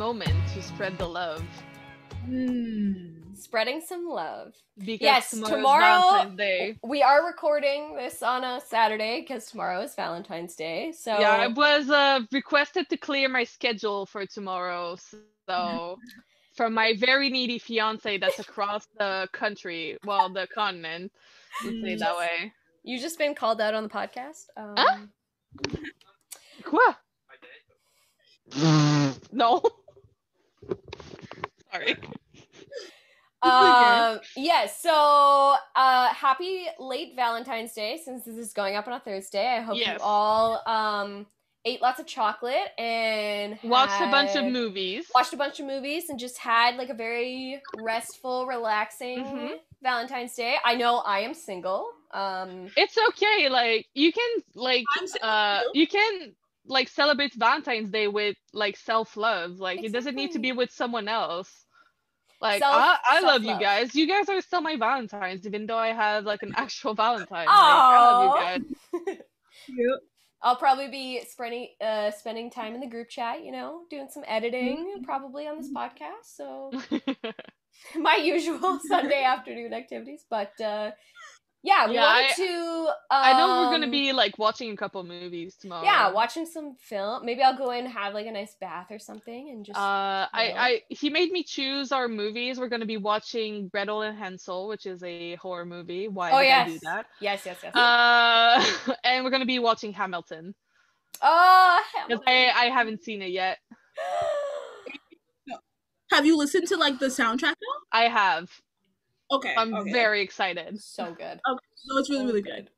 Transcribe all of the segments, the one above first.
moment to spread the love. Spreading some love. Because yes, tomorrow Valentine's Day. We are recording this on a Saturday because tomorrow is Valentine's Day. So yeah, I was requested to clear my schedule for tomorrow. So from my very needy fiance that's across the country, well, the continent, let's say it that way. You just been called out on the podcast. Quoi? No. Sorry. Yes, so happy late Valentine's Day since this is going up on a Thursday. I hope you all ate lots of chocolate and watched a bunch of movies. And just had like a very restful, relaxing Valentine's Day. I know I am single. It's okay. Like you can like celebrate Valentine's Day with like self-love. Like it doesn't need to be with someone else. Like I love you guys. You guys are still my Valentines, even though I have like an actual Valentine. Like, I love you guys. I'll probably be spending time in the group chat, you know, doing some editing probably on this podcast. So my usual Sunday afternoon activities, but yeah, we wanted to. I know we're gonna be like watching a couple movies tomorrow. Yeah, watching some film. Maybe I'll go in and have like a nice bath or something, and just. He made me choose our movies. We're gonna be watching Gretel and Hansel, which is a horror movie. Why did I do that? Yes. And we're gonna be watching Hamilton. Hamilton. Because I haven't seen it yet. Have you listened to like the soundtrack now? I have. Okay. I'm very excited. So good. Okay. No, it's really good.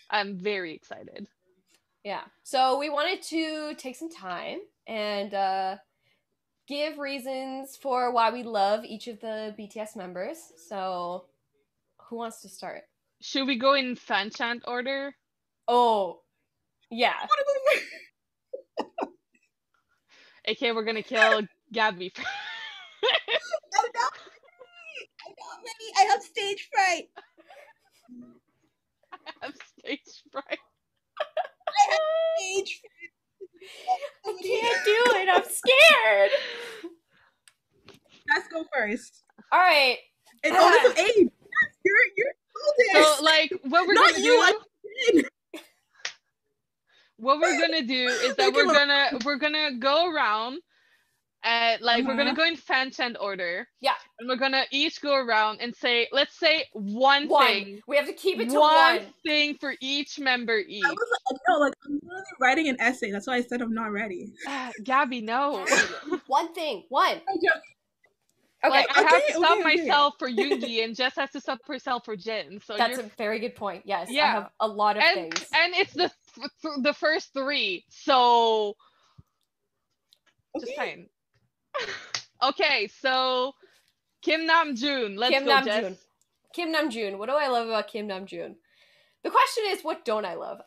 I'm very excited. Yeah. So we wanted to take some time and give reasons for why we love each of the BTS members. So who wants to start? Should we go in fan chant order? Oh, yeah. Okay, we're gonna kill Gabby. I have stage fright. I have stage fright. I can't do it. I'm scared. Let's go first. All right. And this is Abe. You're so like what we're gonna do. What we're gonna do is that we're gonna go around. We're gonna go in fan chant order. Yeah. And we're gonna each go around and say, let's say one thing. We have to keep it to one thing for each member each. I'm literally writing an essay. That's why I said I'm not ready. Gabby, no. One thing. One. Okay. Like, I have to stop myself for Yoongi, and Jess has to stop herself for Jin. So that's a very good point. Yes. Yeah. I have a lot of things. And it's the first three. So just saying. Okay, so Kim Namjoon. Let's go, Jess. Kim Namjoon. What do I love about Kim Namjoon? The question is, what don't I love?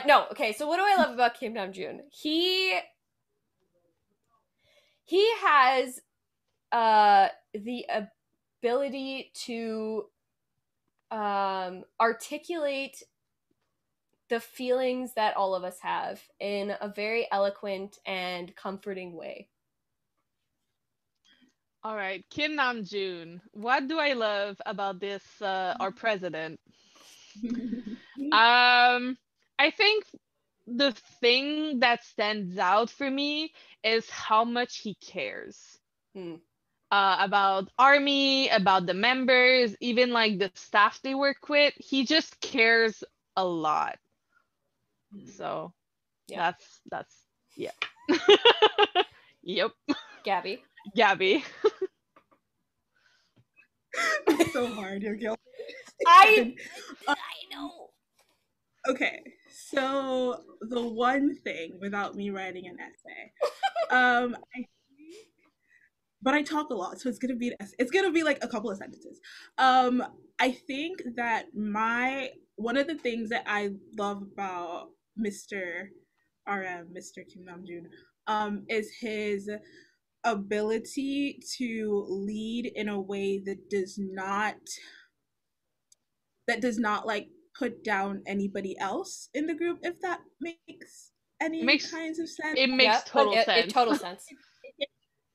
No. Okay, so what do I love about Kim Namjoon? He has the ability to articulate the feelings that all of us have in a very eloquent and comforting way. All right, Kim Namjoon. What do I love about this, our president? I think the thing that stands out for me is how much he cares about ARMY, about the members, even like the staff they work with. He just cares a lot. So that's Yep. Gabby. It's so hard. You're guilty. I know. Okay, so the one thing, without me writing an essay, but I talk a lot, so it's gonna be like a couple of sentences. I think that one of the things that I love about Mr. Kim Namjoon, is his ability to lead in a way that does not like put down anybody else in the group, if that makes any kinds of sense. It makes total sense. Total sense.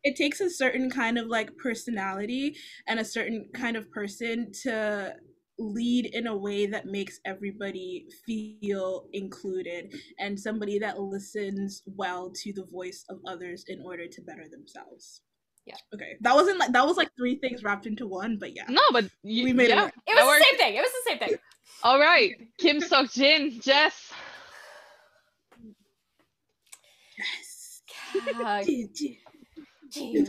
it takes a certain kind of like personality and a certain kind of person to lead in a way that makes everybody feel included, and somebody that listens well to the voice of others in order to better themselves. Yeah. Okay. That wasn't like, that was like three things wrapped into one, but yeah. No, but we made it work. It was the same thing. It was the same thing. All right. Kim Sok Jin, Jess. Yes. Jin.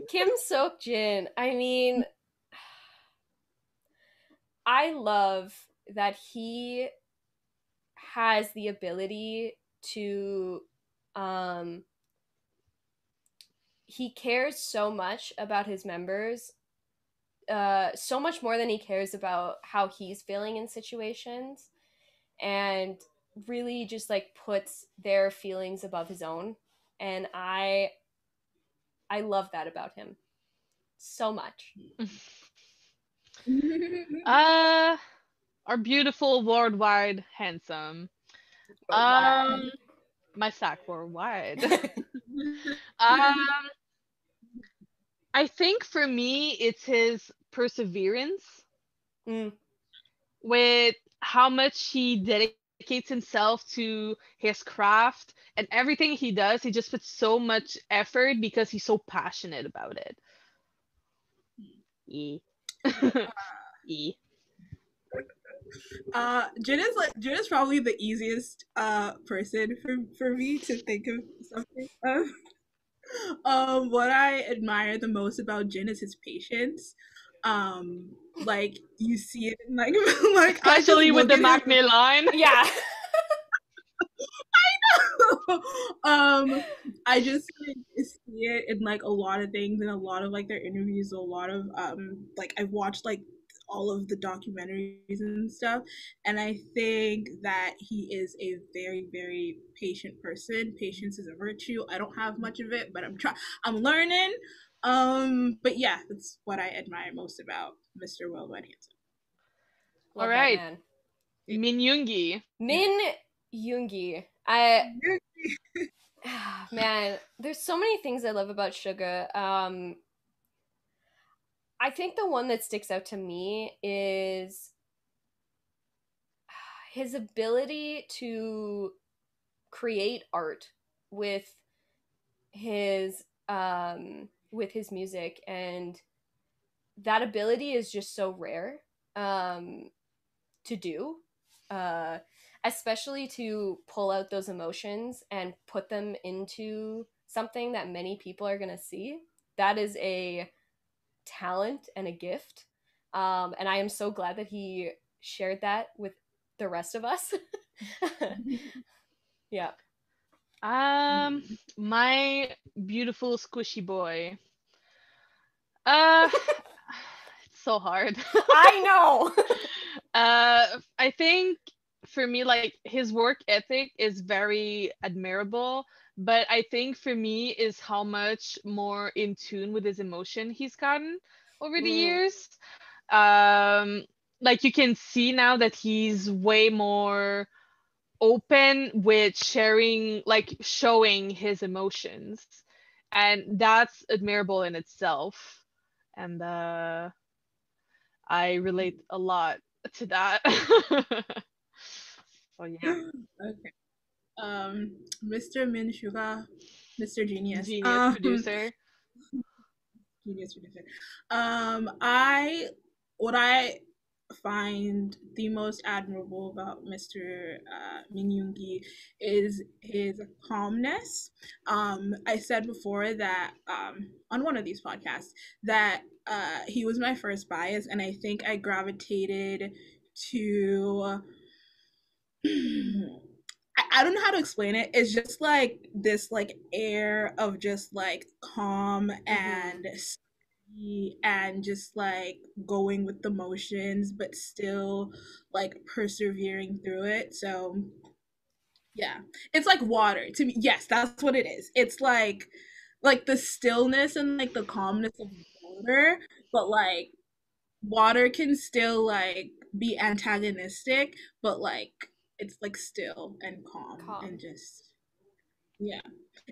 Kim Sok Jin. I mean, I love that he has the ability to he cares so much about his members, so much more than he cares about how he's feeling in situations, and really just like puts their feelings above his own. And I love that about him so much. Our beautiful worldwide handsome. Worldwide. My sack worldwide. I think for me it's his perseverance with how much he dedicates himself to his craft, and everything he does, he just puts so much effort because he's so passionate about it. E. E. Jin is probably the easiest person for me to think of something of. What I admire the most about Jin is his patience. Like you see it in like like especially with the Maknae line. Yeah. I just like, see it in like a lot of things, in a lot of like their interviews, a lot of like I've watched like all of the documentaries and stuff, and I think that he is a very, very patient person. Patience is a virtue. I don't have much of it, but I'm learning. But yeah, that's what I admire most about Mr. Worldwide Handsome. All right, Min Yoongi. Min Yoongi. Man, there's so many things I love about Suga. I think the one that sticks out to me is his ability to create art with his music, and that ability is just so rare to do, especially to pull out those emotions and put them into something that many people are going to see. That is a talent and a gift, and I am so glad that he shared that with the rest of us. Yeah. My beautiful squishy boy. It's so hard. I know. I think for me, like, his work ethic is very admirable, but I think for me is how much more in tune with his emotion he's gotten over the years. Like, you can see now that he's way more open with sharing, like showing his emotions, and that's admirable in itself. And I relate a lot to that. So yeah. Okay. Mr. Min Suga, Mr. Genius. Producer. Genius producer. What I find the most admirable about Mr. Min Yoongi is his calmness. I said before that on one of these podcasts that he was my first bias, and I think I gravitated to I don't know how to explain it. It's just like this like air of just like calm and and just like going with the motions, but still like persevering through it. So yeah, it's like water to me. Yes, that's what it is. It's like the stillness and like the calmness of water, but like water can still like be antagonistic, but like it's like still and calm. And just Yeah.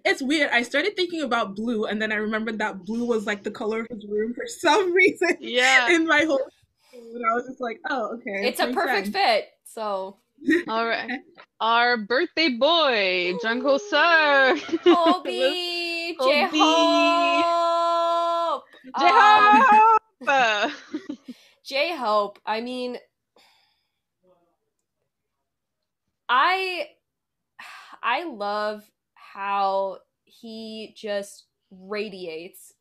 It's weird. I started thinking about blue, and then I remembered that blue was like the color of his room for some reason Yeah. in my whole. And I was just like, oh, okay. It's a Makes perfect sense. fit. So. All right. Our birthday boy, Jungho Seo. Hobie, Hobie. J-Hope. J-Hope. J-Hope. I mean, I love how he just radiates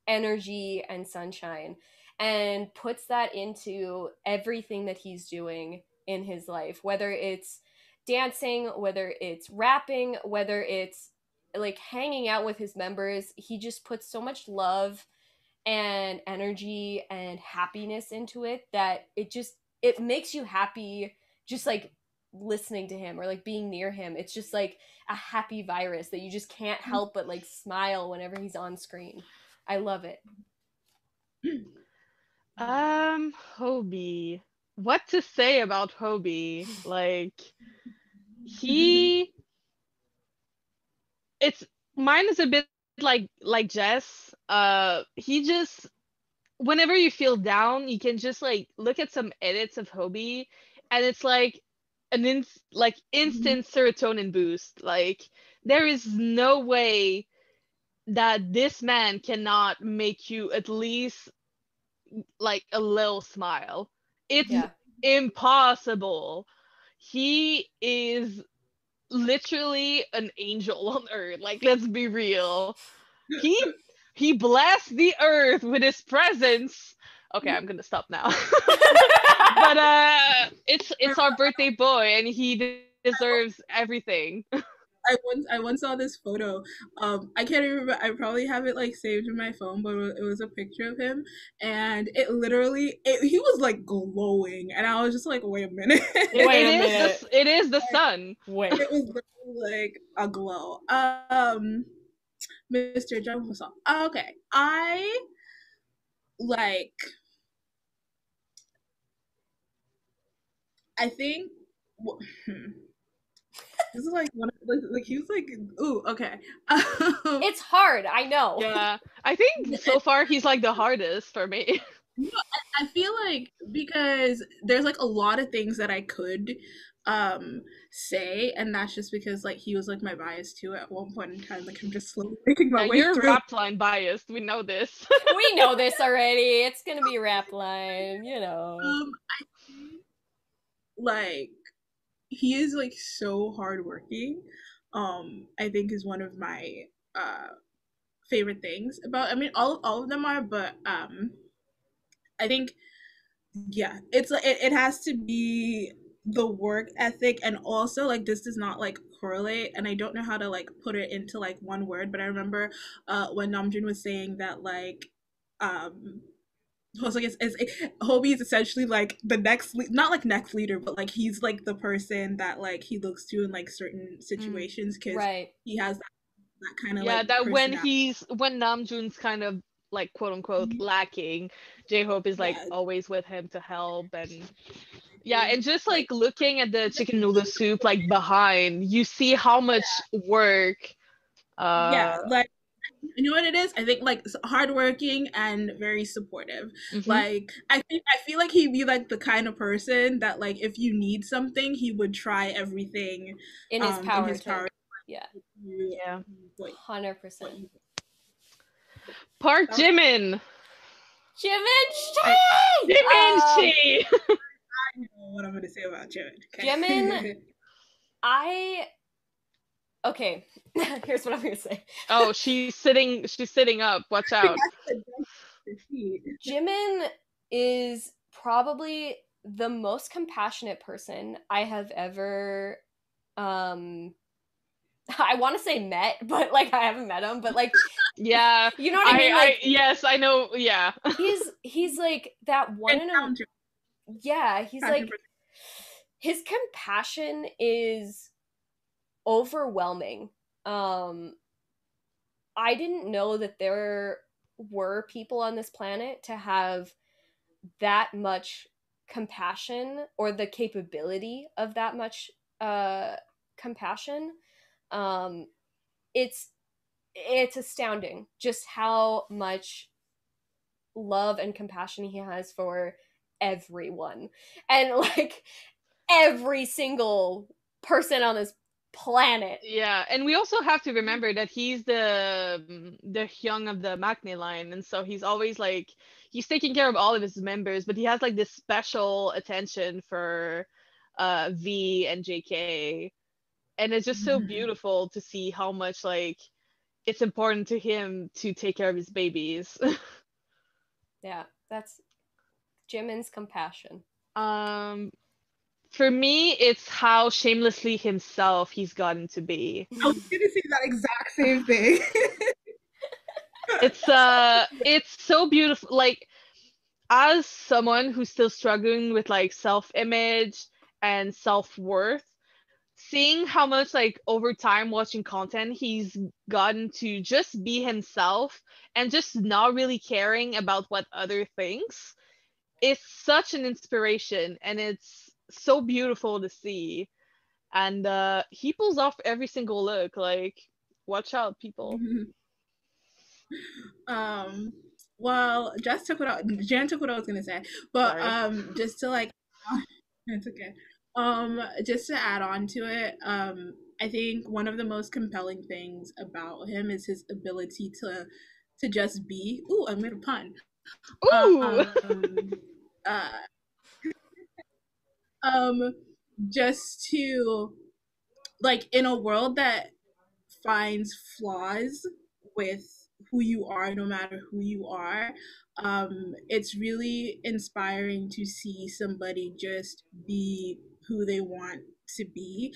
energy and sunshine and puts that into everything that he's doing in his life, whether it's dancing, whether it's rapping, whether it's like hanging out with his members. He just puts so much love and energy and happiness into it that it makes you happy just like listening to him or like being near him. It's just like a happy virus that you just can't help but like smile whenever he's on screen. I love it. Hobie. What to say about Hobie? Like, he it's mine is a bit like Jess. He just whenever you feel down, you can just like look at some edits of Hobie, and it's like instant serotonin boost. Like, there is no way that this man cannot make you at least like a little smile. It's Yeah. impossible. He is literally an angel on earth. Like, let's be real. He he blessed the earth with his presence. Okay, I'm gonna stop now. But it's our birthday boy, and he deserves everything. I once saw this photo. I can't remember. I probably have it like saved in my phone, but it was a picture of him, and it literally he was like glowing, and I was just like, wait a minute. It is the sun. Wait. It was literally like a glow. Mr. Jung Hoseok. Okay, I like. I think. This is like one of, like he was like, ooh, okay. It's hard, I know. Yeah, I think so far he's like the hardest for me. You know, I feel like because there's like a lot of things that I could say, and that's just because like he was like my bias too at one point in time. Like I'm just slowly making my Yeah, way you're through. rap line biased. We know this. We know this already. It's gonna be rap line, you know. I think like he is like so hardworking. I think is one of my favorite things about. I mean, all of them are, but I think yeah, it's like it has to be the work ethic, and also like this does not like correlate, and I don't know how to like put it into like one word, but I remember when Namjoon was saying that like so I guess Hobie is essentially like the not like next leader, but like he's like the person that like he looks to in like certain situations because right. he has that kind of Yeah, like that personality. when Namjoon's kind of like quote unquote lacking, J-Hope is like Yeah, always with him to help. And yeah, and just like looking at the chicken noodle soup like behind, you see how much work yeah, like you know what it is? I think like hardworking and very supportive. mhm. Like I feel like he'd be like the kind of person that like if you need something, he would try everything In his in power his to power. yeah. You, Yeah. what, 100%. what you, Park that was, Jimin. Jimin Jimin. I know what I'm gonna say about Jimin. Okay. Jimin, okay, here's what I'm gonna say. Oh, she's sitting up. Watch out. Jimin is probably the most compassionate person I have ever I want to say met, but like I haven't met him, but like Yeah. you know what I mean? Like yes, I know. Yeah. he's like that one in a yeah, he's like his compassion is overwhelming. I didn't know that there were people on this planet to have that much compassion or the capability of that much compassion. it's astounding just how much love and compassion he has for everyone, and like every single person on this planet. Yeah, and we also have to remember that he's the young of the Maknae line, and so he's always like he's taking care of all of his members, but he has like this special attention for V and JK, and it's just so beautiful to see how much like it's important to him to take care of his babies. Yeah, that's Jimin's compassion. For me, it's how shamelessly himself he's gotten to be. I was gonna say that exact same thing. It's so beautiful. Like, as someone who's still struggling with like self-image and self-worth, seeing how much like over time watching content he's gotten to just be himself and just not really caring about what other thinks is such an inspiration, and it's so beautiful to see. And he pulls off every single look. Like, watch out, people. Well, Jan took what I was gonna say, but Sorry. just to like, it's okay. Just to add on to it, I think one of the most compelling things about him is his ability to just be. Ooh, I made a pun. Ooh. Uh, um, just to like in a world that finds flaws with who you are, no matter who you are. It's really inspiring to see somebody just be who they want to be,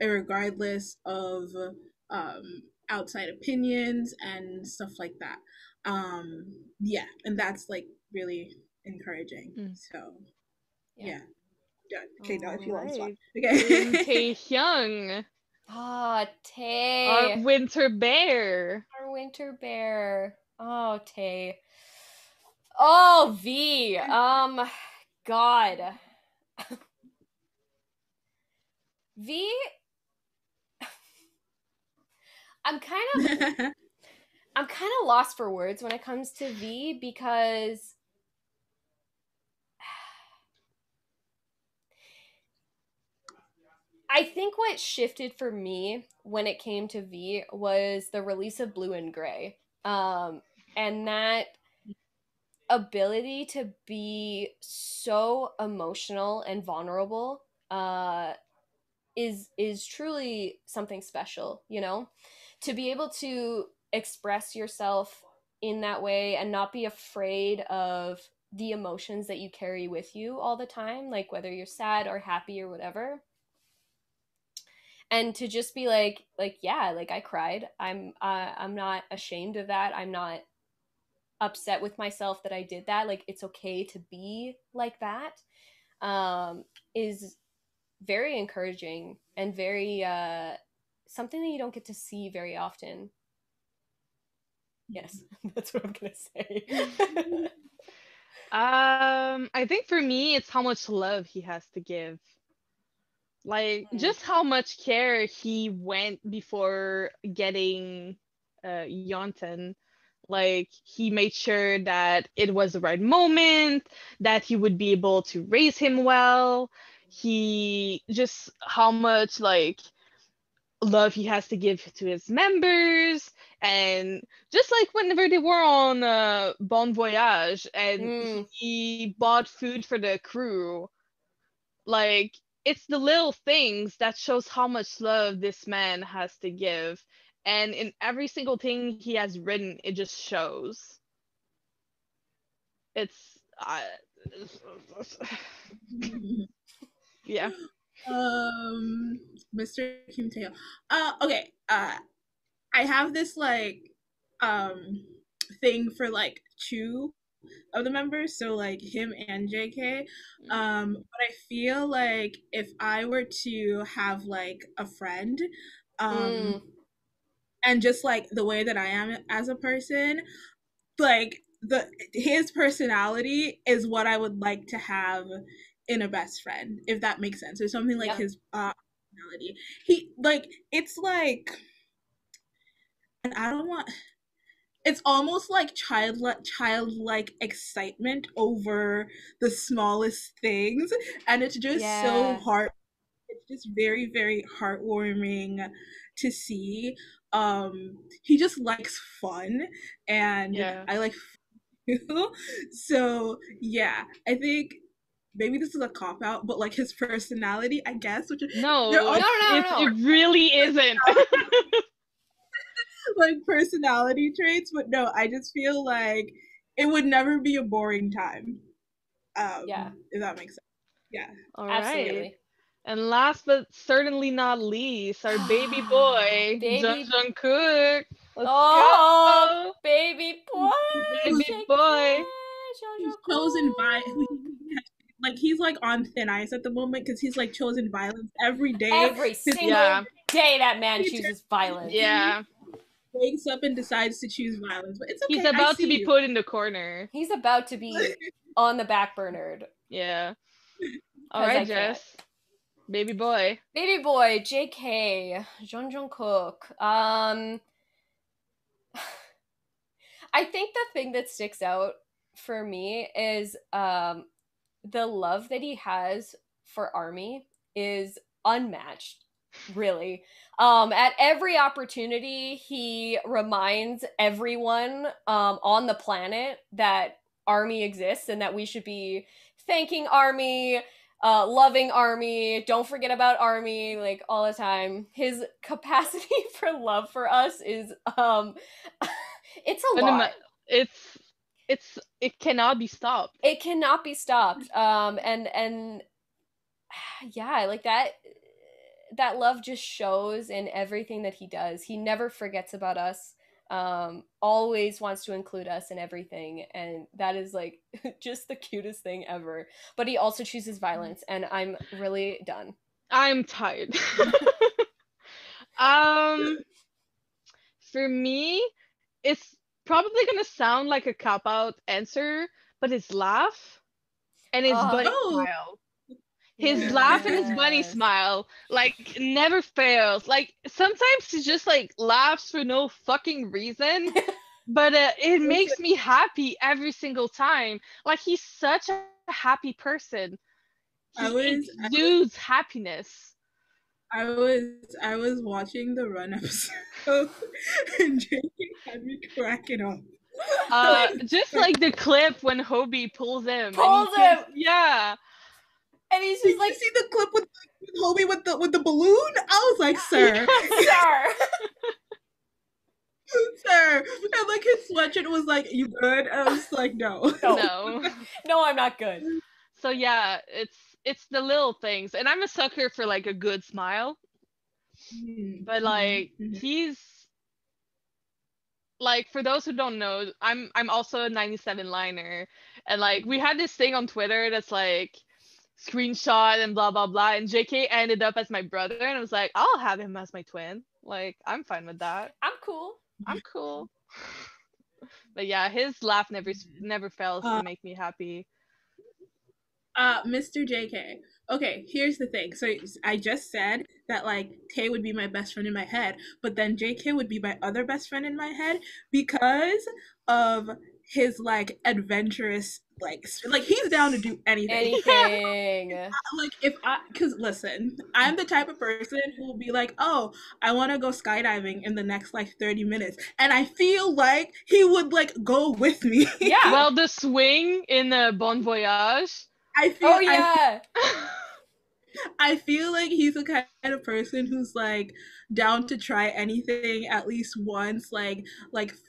regardless of outside opinions and stuff like that. Yeah, and that's like really encouraging. So, yeah. Okay, now if you want to swap. Right. Kim Okay. Tae-hyung. Ah, Our Tae. winter bear. Our winter bear. Oh, Tae. Oh, V. God. V. I'm kind of lost for words when it comes to V, because I think what shifted for me when it came to V was the release of Blue and Gray. And that ability to be so emotional and vulnerable is truly something special, you know? To be able to express yourself in that way and not be afraid of the emotions that you carry with you all the time, like whether you're sad or happy or whatever, and to just be like yeah, like I cried, I'm not ashamed of that, I'm not upset with myself that I did that, like it's okay to be like that, is very encouraging and very something that you don't get to see very often. Yes, that's what I'm gonna say. I think for me, it's how much love he has to give. Like, just how much care he went before getting Yonten. Like, he made sure that it was the right moment, that he would be able to raise him well. He just how much like love he has to give to his members, and just like whenever they were on Bon Voyage and he bought food for the crew, like it's the little things that shows how much love this man has to give, and in every single thing he has written it just shows. It's yeah. Mr. Kim Tae. Okay. I have this like thing for like two of the members, so like him and JK. But I feel like if I were to have like a friend, and just like the way that I am as a person, like the his personality is what I would like to have in a best friend, if that makes sense, or something like his personality. He like it's like I don't want, it's almost like childlike excitement over the smallest things, and it's just so heart, it's just very, very heartwarming to see. He just likes fun, and I like fun. So yeah, I think maybe this is a cop out, but like his personality, I guess, which no, they're all it really isn't. like personality traits, but no, I just feel like it would never be a boring time. If that makes sense. Yeah. All Absolutely. Right. And last but certainly not least, our baby boy, Jungkook. Let's go. Baby boy, baby boy. He's chosen by, like, he's like on thin ice at the moment because he's like chosen violence every day. Every single day that man chooses violence. Yeah. Wakes up and decides to choose violence, but it's okay. He's about to be put in the corner. He's about to be on the back burner. Yeah. All right, Jess. Baby boy. Baby boy, JK, Jungkook. I think the thing that sticks out for me is the love that he has for ARMY is unmatched, really. At every opportunity, he reminds everyone on the planet that ARMY exists and that we should be thanking ARMY, loving ARMY, don't forget about ARMY, like, all the time. His capacity for love for us is it's a lot. It cannot be stopped. It cannot be stopped. And yeah, like that love just shows in everything that he does. He never forgets about us. Always wants to include us in everything, and that is like just the cutest thing ever. But he also chooses violence, and I'm really done. I'm tired. For me, it's probably gonna sound like a cop-out answer, but his laugh and his bunny smile. His laugh and his bunny smile, like, never fails. Like, sometimes he just, like, laughs for no fucking reason, but it makes me happy every single time. Like, he's such a happy person. He exudes happiness. I was watching the Run episode, and JK had me cracking up. Just like the clip when Hobie pulls him. Yeah. And he's just like, see the clip with Hobie with the balloon? I was like, sir. Sir. And like his sweatshirt was like, you good? I was like, no. No, I'm not good. So yeah, it's the little things. And I'm a sucker for like a good smile. But like he's like, for those who don't know, I'm also a 97 liner. And like we had this thing on Twitter that's like screenshot and blah blah blah, and JK ended up as my brother, and I was like, I'll have him as my twin. Like, I'm fine with that. I'm cool. But yeah, his laugh never fails to make me happy. Mr. JK. Okay, here's the thing. So I just said that like Tay would be my best friend in my head, but then JK would be my other best friend in my head because of his like adventurous, like he's down to do anything. Because listen, I'm the type of person who will be like, oh, I want to go skydiving in the next like 30 minutes, and I feel like he would like go with me. Yeah. Well, the swing in the Bon Voyage. I feel like he's the kind of person who's like down to try anything at least once, like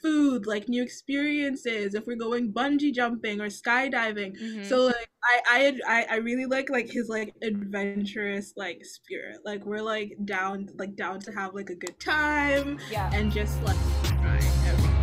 food, like new experiences, if we're going bungee jumping or skydiving. Mm-hmm. So like I really like his like adventurous like spirit. Like we're like down to have like a good time, and just like trying everything.